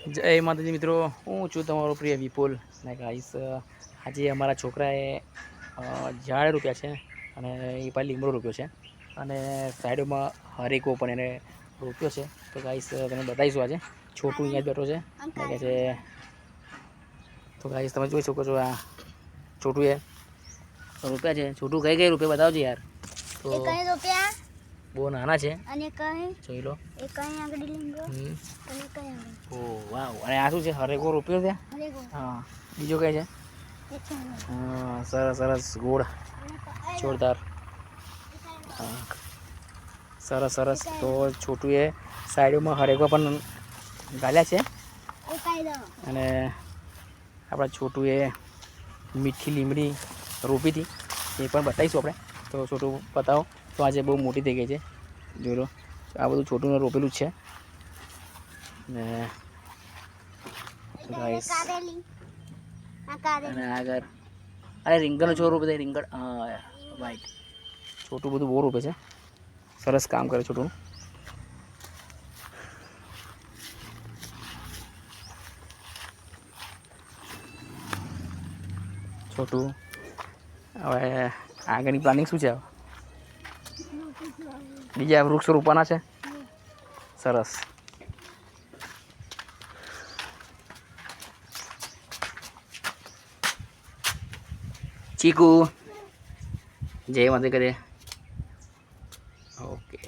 જય માતાજી મિત્રો, હું છું તમારો પ્રિય વિપુલ ને ગાઈસ આજે અમારા છોકરાએ ઝાડ રોપ્યા છે અને એ પાછી લીમડો રોપ્યો છે અને સાઈડમાં હરેકો પણ એને રોપ્યો છે. તો ગાઈસ તમે બતાવીશું આજે. છોટું અહીંયા જ બેઠો છે ને કહે છે. તો ગાઈસ તમે જોઈ શકો છો આ છોટું એ રોપ્યા છે. છોટું કઈ કઈ રૂપિયા બતાવજો યાર. તો કઈ રૂપિયા બહુ નાના છે અને કઈ જોઈ લો. એ કઈ આગળ લીંગો અને કઈ આગળ. ઓ વાવ. અને આ શું છે? હરેકો રોપ્યો છે. હા. બીજો કઈ છે? હા સરસ સરસ ગોળ જોરદાર. હા સરસ સરસ. તો છોટું એ સાઈડમાં હરેકો પણ ગાલ્યા છે અને આપણા છોટું એ મીઠી લીમડી રોપી હતી એ પણ બતાવીશું આપણે. તો છોટું બતાવો. તો આજે બહુ મોટી થઈ ગઈ છે જોઈ લો. આ બધું છોટુંને રોપેલું જ છે ને ગાઈસ. અને આગળ અરે રીંગણનો છોડ રોપે છે. રીંગણ હા રાઈટ. છોટું બધું બહુ રોપે છે. સરસ કામ કરે છોટું. છોટું હવે આગળની પ્લાનિંગ શું છે? બીજા વૃક્ષ રોપવાના છે. સરસ. ચીકુ જય માતા કરે.